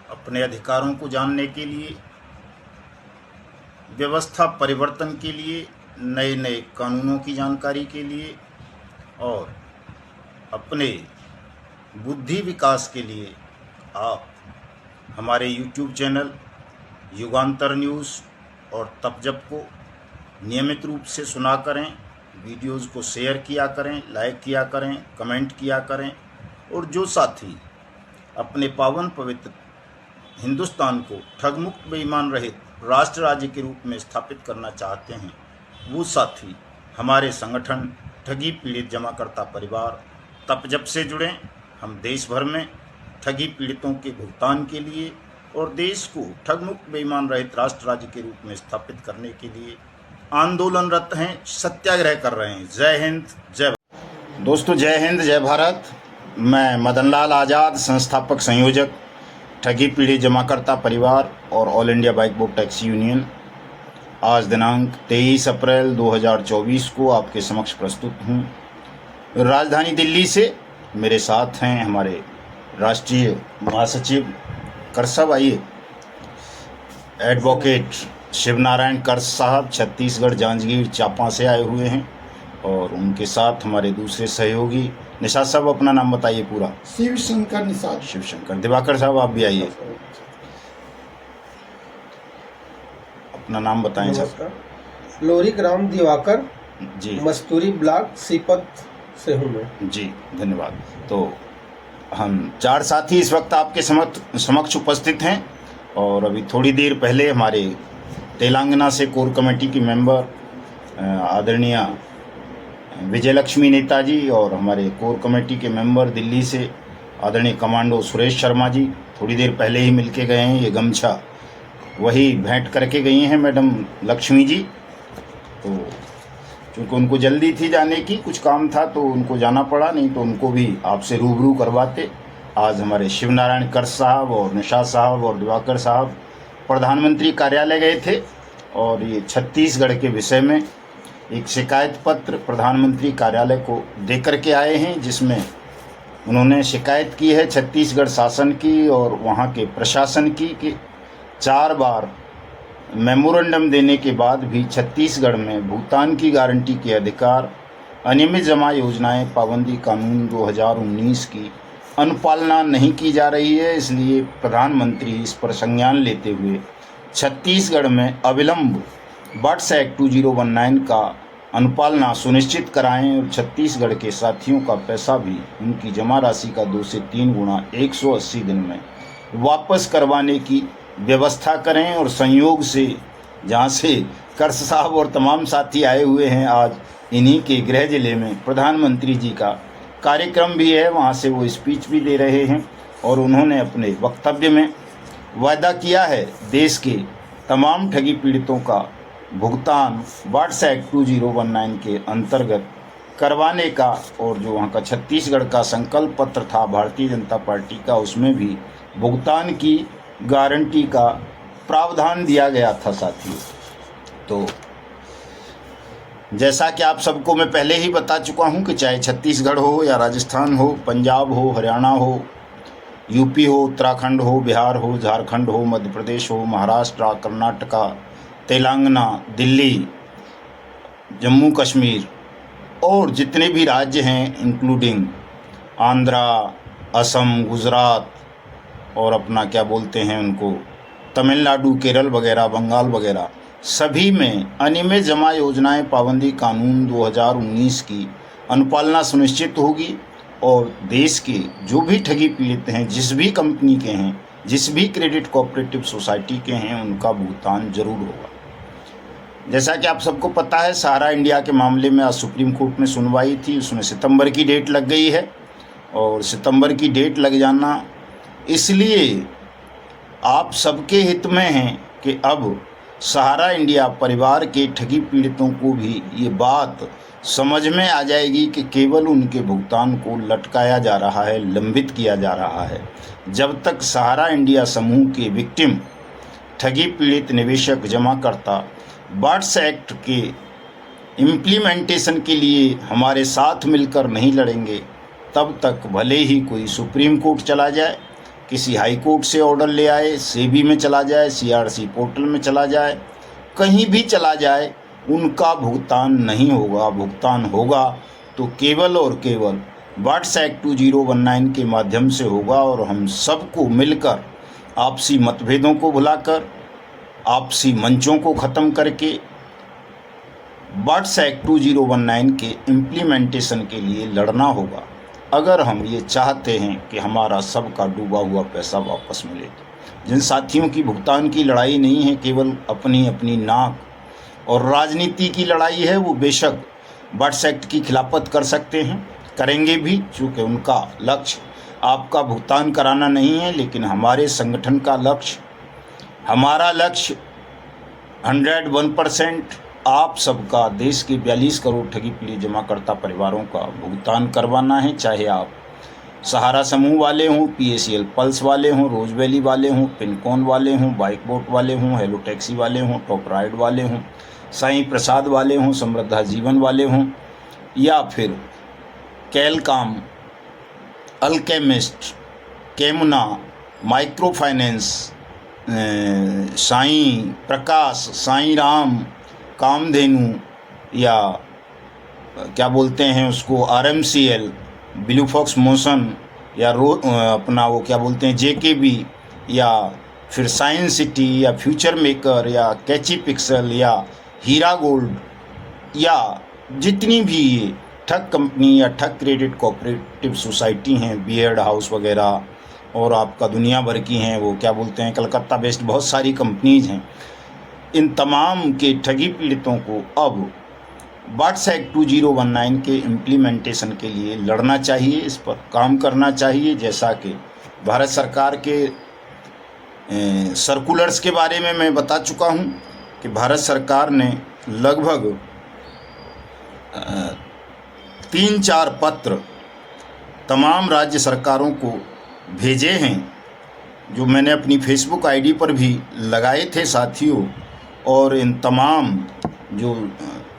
अपने अधिकारों को जानने के लिए, व्यवस्था परिवर्तन के लिए, नए नए कानूनों की जानकारी के लिए और अपने बुद्धि विकास के लिए आप हमारे YouTube चैनल युगांतर न्यूज़ और तप जप को नियमित रूप से सुना करें। वीडियोज़ को शेयर किया करें, लाइक किया करें, कमेंट किया करें और जो साथी अपने पावन पवित्र हिंदुस्तान को ठगमुक्त बेईमान रहित राष्ट्र राज्य के रूप में स्थापित करना चाहते हैं, वो साथी हमारे संगठन ठगी पीड़ित जमाकर्ता परिवार तप जप से जुड़ें। हम देश भर में ठगी पीड़ितों के भुगतान के लिए और देश को ठगमुक्त बेईमान रहित राष्ट्र राज्य के रूप में स्थापित करने के लिए आंदोलनरत हैं, सत्याग्रह कर रहे हैं। जय हिंद, जय भारत। दोस्तों, जय हिंद, जय भारत। मैं मदन लाल आज़ाद, संस्थापक संयोजक ठगी पीड़ित जमाकर्ता परिवार और all India bike book taxi union, आज दिनांक 23 अप्रैल 2024 को आपके समक्ष प्रस्तुत हूँ। राजधानी दिल्ली से मेरे साथ हैं हमारे राष्ट्रीय महासचिव करसा, आइए, एडवोकेट शिवनारायण कर साहब, छत्तीसगढ़ जांजगीर चांपा से आए हुए हैं, और उनके साथ हमारे दूसरे सहयोगी निषाद साहब, अपना नाम बताइए पूरा। शिवशंकर निषाद। शिवशंकर। दिवाकर साहब, आप भी आइए, अपना नाम बताएं साहब। लोरी ग्राम दिवाकर जी, मस्तूरी ब्लॉक सीपत से हूँ मैं। जी, धन्यवाद। तो हम 4 साथी इस वक्त आपके समक्ष उपस्थित हैं, और अभी थोड़ी देर पहले हमारे तेलंगाना से कोर कमेटी की मेंबर आदरणीय विजयलक्ष्मी नेताजी और हमारे कोर कमेटी के मेंबर दिल्ली से आदरणीय कमांडो सुरेश शर्मा जी थोड़ी देर पहले ही मिलके गए हैं। ये गमछा वही भेंट करके गई हैं मैडम लक्ष्मी जी। तो क्योंकि उनको जल्दी थी जाने की, कुछ काम था तो उनको जाना पड़ा, नहीं तो उनको भी आपसे रूबरू करवाते। आज हमारे शिवनारायण कर साहब और निषाद साहब और दिवाकर साहब प्रधानमंत्री कार्यालय गए थे, और ये छत्तीसगढ़ के विषय में एक शिकायत पत्र प्रधानमंत्री कार्यालय को दे करके आए हैं, जिसमें उन्होंने शिकायत की है छत्तीसगढ़ शासन की और वहाँ के प्रशासन की कि 4 बार मेमोरेंडम देने के बाद भी छत्तीसगढ़ में भुगतान की गारंटी के अधिकार, अनियमित जमा योजनाएं, पाबंदी कानून 2019 की अनुपालना नहीं की जा रही है। इसलिए प्रधानमंत्री इस पर संज्ञान लेते हुए छत्तीसगढ़ में अविलंब बट्स एक्ट 2019 का अनुपालना सुनिश्चित कराएं और छत्तीसगढ़ के साथियों का पैसा भी उनकी जमा राशि का 2 से 3 गुना 180 दिन में वापस करवाने की व्यवस्था करें। और संयोग से जहां से कर साहब और तमाम साथी आए हुए हैं, आज इन्हीं के गृह जिले में प्रधानमंत्री जी का कार्यक्रम भी है, वहां से वो स्पीच भी दे रहे हैं, और उन्होंने अपने वक्तव्य में वायदा किया है देश के तमाम ठगी पीड़ितों का भुगतान बट्स एक्ट 2019 के अंतर्गत करवाने का। और जो वहाँ का छत्तीसगढ़ का संकल्प पत्र था भारतीय जनता पार्टी का, उसमें भी भुगतान की गारंटी का प्रावधान दिया गया था साथियों। तो जैसा कि आप सबको मैं पहले ही बता चुका हूं कि चाहे छत्तीसगढ़ हो या राजस्थान हो, पंजाब हो, हरियाणा हो, यूपी हो, उत्तराखंड हो, बिहार हो, झारखंड हो, मध्य प्रदेश हो, महाराष्ट्र, कर्नाटका, तेलंगाना, दिल्ली, जम्मू कश्मीर और जितने भी राज्य हैं इंक्लूडिंग आंध्रा, असम, गुजरात और अपना क्या बोलते हैं उनको, तमिलनाडु, केरल वगैरह, बंगाल वगैरह, सभी में अनियमित जमा योजनाएं, पाबंदी कानून 2019 की अनुपालना सुनिश्चित होगी। और देश के जो भी ठगी पीड़ित हैं, जिस भी कंपनी के हैं, जिस भी क्रेडिट कोऑपरेटिव सोसाइटी के हैं, उनका भुगतान जरूर होगा। जैसा कि आप सबको पता है, सहारा इंडिया के मामले में आज सुप्रीम कोर्ट में सुनवाई थी, उसमें सितंबर की डेट लग गई है। और सितंबर की डेट लग जाना इसलिए आप सबके हित में है कि अब सहारा इंडिया परिवार के ठगी पीड़ितों को भी ये बात समझ में आ जाएगी कि केवल उनके भुगतान को लटकाया जा रहा है, लंबित किया जा रहा है। जब तक सहारा इंडिया समूह के विक्टिम ठगी पीड़ित निवेशक जमाकर्ता बट्स एक्ट के इम्प्लीमेंटेशन के लिए हमारे साथ मिलकर नहीं लड़ेंगे, तब तक भले ही कोई सुप्रीम कोर्ट चला जाए, किसी हाई कोर्ट से ऑर्डर ले आए, सेबी में चला जाए, सीआरसी पोर्टल में चला जाए, कहीं भी चला जाए, उनका भुगतान नहीं होगा। भुगतान होगा तो केवल और केवल वाट्स एक्ट 2019 के माध्यम से होगा। और हम सबको मिलकर आपसी मतभेदों को भुलाकर, आपसी मंचों को ख़त्म करके वाट्स एक्ट 2019 के इम्प्लीमेंटेशन के लिए लड़ना होगा, अगर हम ये चाहते हैं कि हमारा सबका डूबा हुआ पैसा वापस मिले। जिन साथियों की भुगतान की लड़ाई नहीं है, केवल अपनी अपनी नाक और राजनीति की लड़ाई है, वो बेशक वाट्स एक्ट की खिलाफत कर सकते हैं, करेंगे भी, चूँकि उनका लक्ष्य आपका भुगतान कराना नहीं है। लेकिन हमारे संगठन का लक्ष्य, हमारा लक्ष्य 101% आप सबका, देश के 42 करोड़ ठगी पीड़ित जमाकर्ता परिवारों का भुगतान करवाना है। चाहे आप सहारा समूह वाले हों, PACL पल्स वाले हों, रोज वैली वाले हों, पिनकॉन वाले हों, बाइक बोट वाले हों, हेलो टैक्सी वाले हों, टॉप राइड वाले हों, साईं प्रसाद वाले हों, समृद्धा जीवन वाले हों, या फिर कैलकॉम, अल्केमिस्ट, केमुना, माइक्रो फाइनेंस, साईं प्रकाश, साईं राम, कामधेनु, या क्या बोलते हैं उसको, RMCL, ब्लू फॉक्स मोशन, या अपना वो क्या बोलते हैं JKB, या फिर साइंस सिटी, या फ्यूचर मेकर, या कैची पिक्सल, या हीरा गोल्ड, या जितनी भी ये ठग कंपनी या ठग क्रेडिट कोऑपरेटिव सोसाइटी हैं, बियर्ड हाउस वगैरह, और आपका दुनिया भर की हैं, वो क्या बोलते हैं कलकत्ता बेस्ड बहुत सारी कंपनीज हैं, इन तमाम के ठगी पीड़ितों को अब वाट्स एक्ट 2019 के इम्प्लीमेंटेशन के लिए लड़ना चाहिए, इस पर काम करना चाहिए। जैसा कि भारत सरकार के सर्कुलर्स के बारे में मैं बता चुका हूं कि भारत सरकार ने लगभग 3-4 पत्र तमाम राज्य सरकारों को भेजे हैं, जो मैंने अपनी फेसबुक आईडी पर भी लगाए थे साथियों। और इन तमाम जो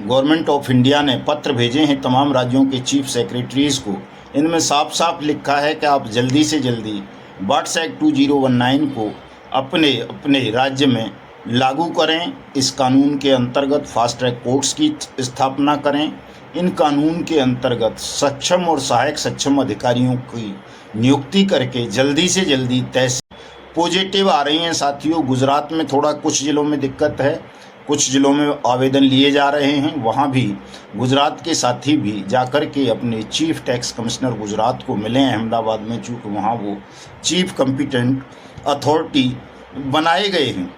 गवर्नमेंट ऑफ इंडिया ने पत्र भेजे हैं तमाम राज्यों के चीफ सेक्रेटरीज़ को, इनमें साफ साफ लिखा है कि आप जल्दी से जल्दी वाट्स एक्ट 2019 को अपने अपने राज्य में लागू करें। इस कानून के अंतर्गत फास्ट ट्रैक कोर्ट्स की स्थापना करें। इन कानून के अंतर्गत सक्षम और सहायक सक्षम अधिकारियों की नियुक्ति करके जल्दी से जल्दी तहसील पॉजिटिव आ रही हैं साथियों। गुजरात में थोड़ा कुछ ज़िलों में दिक्कत है, कुछ ज़िलों में आवेदन लिए जा रहे हैं, वहाँ भी गुजरात के साथी भी जाकर के अपने चीफ टैक्स कमिश्नर गुजरात को मिले हैं अहमदाबाद में, चूँकि वहाँ वो चीफ कॉम्पिटेंट अथॉरिटी बनाए गए हैं।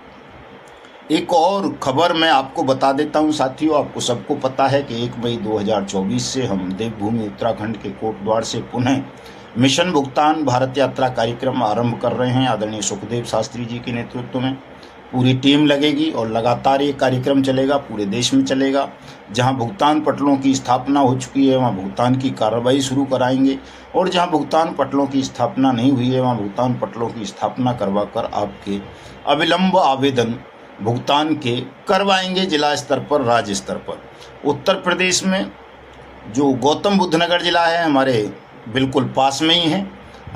एक और खबर मैं आपको बता देता हूं साथियों, आपको सबको पता है कि 1 मई 2024 से हम देवभूमि उत्तराखंड के कोटद्वार से पुनः मिशन भुगतान भारत यात्रा कार्यक्रम आरंभ कर रहे हैं। आदरणीय सुखदेव शास्त्री जी के नेतृत्व में पूरी टीम लगेगी और लगातार ये कार्यक्रम चलेगा, पूरे देश में चलेगा। जहां भुगतान पटलों की स्थापना हो चुकी है वहां भुगतान की कार्रवाई शुरू कराएंगे, और जहां भुगतान पटलों की स्थापना नहीं हुई है वहां भुगतान पटलों की स्थापना करवाकर आपके अविलंब आवेदन भुगतान के करवाएंगे, जिला स्तर पर, राज्य स्तर पर। उत्तर प्रदेश में जो गौतम बुद्ध नगर जिला है हमारे बिल्कुल पास में ही है।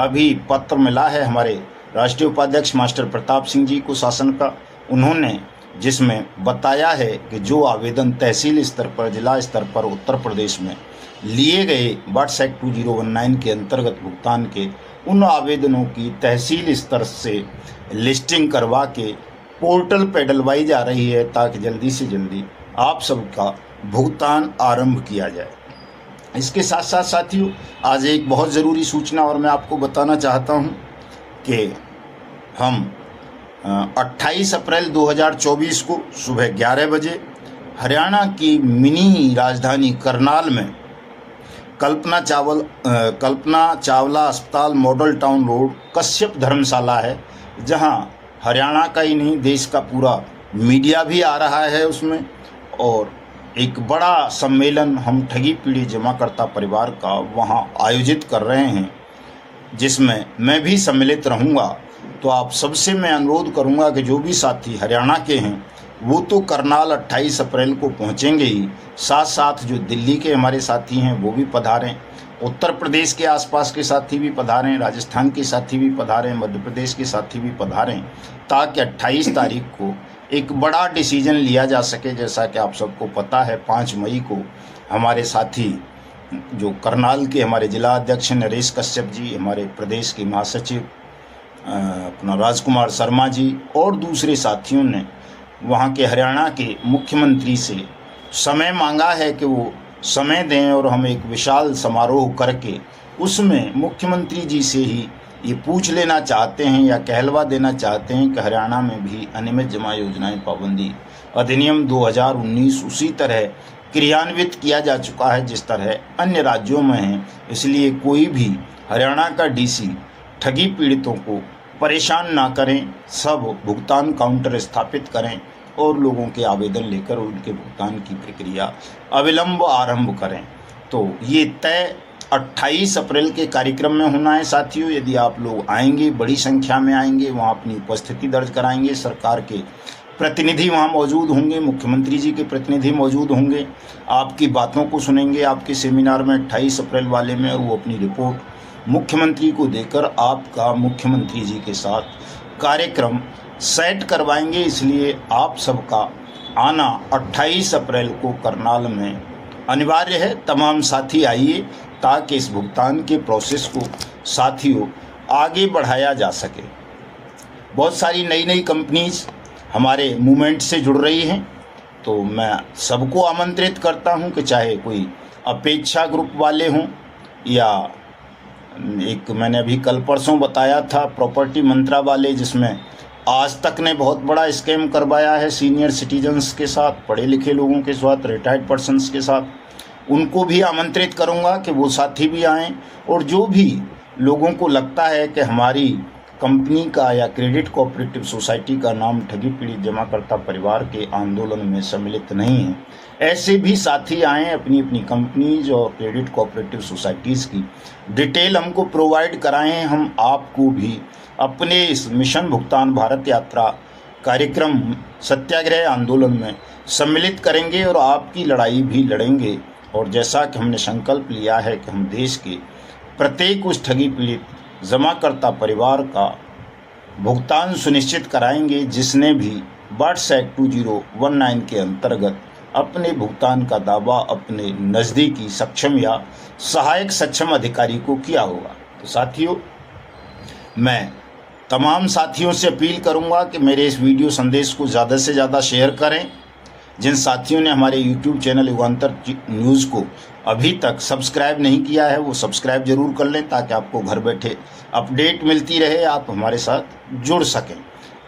अभी पत्र मिला है हमारे राष्ट्रीय उपाध्यक्ष मास्टर प्रताप सिंह जी को शासन का, उन्होंने जिसमें बताया है कि जो आवेदन तहसील स्तर पर, जिला स्तर पर उत्तर प्रदेश में लिए गए वाट्स एक्ट 2019 के अंतर्गत भुगतान के, उन आवेदनों की तहसील स्तर से लिस्टिंग करवा के पोर्टल पे डलवाई जा रही है, ताकि जल्दी से जल्दी आप सबका भुगतान आरंभ किया जाए। इसके साथ साथ साथियों आज एक बहुत ज़रूरी सूचना और मैं आपको बताना चाहता हूं कि हम 28 अप्रैल 2024 को सुबह 11 बजे हरियाणा की मिनी राजधानी करनाल में कल्पना चावला अस्पताल मॉडल टाउन रोड कश्यप धर्मशाला है, जहां हरियाणा का ही नहीं देश का पूरा मीडिया भी आ रहा है उसमें, और एक बड़ा सम्मेलन हम ठगी पीड़ित जमाकर्ता परिवार का वहां आयोजित कर रहे हैं, जिसमें मैं भी सम्मिलित रहूंगा। तो आप सबसे मैं अनुरोध करूंगा कि जो भी साथी हरियाणा के हैं वो तो करनाल 28 अप्रैल को पहुंचेंगे ही, साथ साथ जो दिल्ली के हमारे साथी हैं वो भी पधारें। उत्तर प्रदेश के आसपास के साथी भी पधारें, राजस्थान के साथी भी पधारें, मध्य प्रदेश के साथी भी पधारें, ताकि 28 तारीख को एक बड़ा डिसीजन लिया जा सके। जैसा कि आप सबको पता है, 5 मई को हमारे साथी जो करनाल के हमारे जिला अध्यक्ष नरेश कश्यप जी, हमारे प्रदेश के महासचिव अपना राजकुमार शर्मा जी और दूसरे साथियों ने वहाँ के हरियाणा के मुख्यमंत्री से समय मांगा है कि वो समय दें और हम एक विशाल समारोह करके उसमें मुख्यमंत्री जी से ही ये पूछ लेना चाहते हैं या कहलवा देना चाहते हैं कि हरियाणा में भी अनियमित जमा योजनाएं पाबंदी अधिनियम 2019 उसी तरह क्रियान्वित किया जा चुका है जिस तरह अन्य राज्यों में है। इसलिए कोई भी हरियाणा का डीसी ठगी पीड़ितों को परेशान ना करें, सब भुगतान काउंटर स्थापित करें और लोगों के आवेदन लेकर उनके भुगतान की प्रक्रिया अविलंब आरंभ करें। तो ये तय 28 अप्रैल के कार्यक्रम में होना है साथियों। यदि आप लोग आएंगे, बड़ी संख्या में आएंगे, वहाँ अपनी उपस्थिति दर्ज कराएंगे, सरकार के प्रतिनिधि वहाँ मौजूद होंगे, मुख्यमंत्री जी के प्रतिनिधि मौजूद होंगे, आपकी बातों को सुनेंगे आपके सेमिनार में 28 अप्रैल वाले में, और वो अपनी रिपोर्ट मुख्यमंत्री को देकर आपका मुख्यमंत्री जी के साथ कार्यक्रम सेट करवाएंगे। इसलिए आप सबका आना 28 अप्रैल को करनाल में अनिवार्य है। तमाम साथी आइए ताकि इस भुगतान के प्रोसेस को साथियों आगे बढ़ाया जा सके। बहुत सारी नई नई कंपनीज हमारे मूवमेंट से जुड़ रही हैं, तो मैं सबको आमंत्रित करता हूं कि चाहे कोई अपेक्षा ग्रुप वाले हों या एक मैंने अभी कल परसों बताया था प्रॉपर्टी मंत्रा वाले, जिसमें आज तक ने बहुत बड़ा स्कैम करवाया है सीनियर सिटीजन्स के साथ, पढ़े लिखे लोगों के साथ, रिटायर्ड पर्सन्स के साथ। उनको भी आमंत्रित करूंगा कि वो साथी भी आएँ, और जो भी लोगों को लगता है कि हमारी कंपनी का या क्रेडिट कोऑपरेटिव सोसाइटी का नाम ठगी पीड़ित जमाकर्ता परिवार के आंदोलन में सम्मिलित नहीं है, ऐसे भी साथी आएँ, अपनी अपनी कंपनीज और क्रेडिट कोऑपरेटिव सोसाइटीज़ की डिटेल हमको प्रोवाइड कराएं। हम आपको भी अपने इस मिशन भुगतान भारत यात्रा कार्यक्रम सत्याग्रह आंदोलन में सम्मिलित करेंगे और आपकी लड़ाई भी लड़ेंगे। और जैसा कि हमने संकल्प लिया है कि हम देश के प्रत्येक उस ठगी पीड़ित जमाकर्ता परिवार का भुगतान सुनिश्चित कराएंगे जिसने भी वाट्स एक्ट 2019 के अंतर्गत अपने भुगतान का दावा अपने नज़दीकी सक्षम या सहायक सक्षम अधिकारी को किया होगा। तो साथियों, मैं तमाम साथियों से अपील करूंगा कि मेरे इस वीडियो संदेश को ज़्यादा से ज़्यादा शेयर करें। जिन साथियों ने हमारे YouTube चैनल युगांतर न्यूज़ को अभी तक सब्सक्राइब नहीं किया है, वो सब्सक्राइब जरूर कर लें ताकि आपको घर बैठे अपडेट मिलती रहे, आप हमारे साथ जुड़ सकें।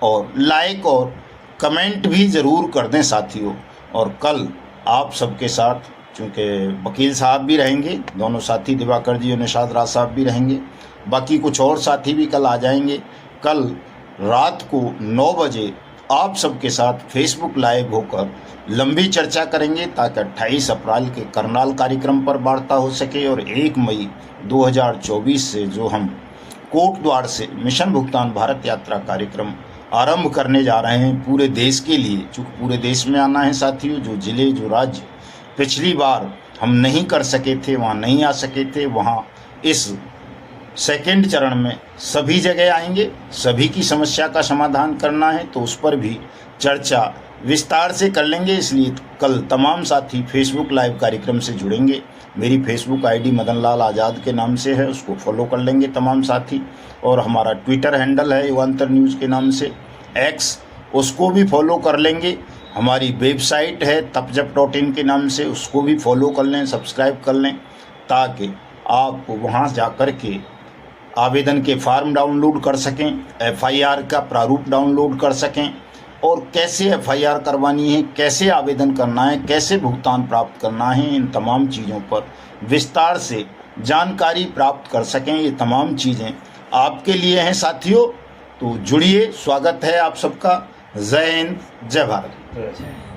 और लाइक और कमेंट भी ज़रूर कर दें साथियों। और कल आप सबके साथ, चूँकि वकील साहब भी रहेंगे, दोनों साथी दिवाकर जी और निशाद राज साहब भी रहेंगे, बाकी कुछ और साथी भी कल आ जाएंगे। कल रात को 9 बजे आप सबके साथ फेसबुक लाइव होकर लंबी चर्चा करेंगे ताकि 28 अप्रैल के करनाल कार्यक्रम पर वार्ता हो सके और 1 मई 2024 से जो हम कोट द्वार से मिशन भुगतान भारत यात्रा कार्यक्रम आरंभ करने जा रहे हैं पूरे देश के लिए। चूँकि पूरे देश में आना है साथियों, जो ज़िले जो राज्य पिछली बार हम नहीं कर सके थे, वहाँ नहीं आ सके थे, वहाँ इस सेकेंड चरण में सभी जगह आएंगे। सभी की समस्या का समाधान करना है तो उस पर भी चर्चा विस्तार से कर लेंगे। इसलिए कल तमाम साथी फेसबुक लाइव कार्यक्रम से जुड़ेंगे। मेरी फेसबुक आईडी मदन लाल आज़ाद के नाम से है, उसको फॉलो कर लेंगे तमाम साथी। और हमारा ट्विटर हैंडल है युगांतर न्यूज़ के नाम से, एक्स, उसको भी फॉलो कर लेंगे। हमारी वेबसाइट है tapjap.in के नाम से, उसको भी फॉलो कर लें, सब्सक्राइब कर लें, ताकि आप वहाँ जा कर के आवेदन के फॉर्म डाउनलोड कर सकें, FIR का प्रारूप डाउनलोड कर सकें, और कैसे FIR करवानी है, कैसे आवेदन करना है, कैसे भुगतान प्राप्त करना है, इन तमाम चीज़ों पर विस्तार से जानकारी प्राप्त कर सकें। ये तमाम चीज़ें आपके लिए हैं साथियों। तो जुड़िए, स्वागत है आप सबका। जय हिंद, जय भारत।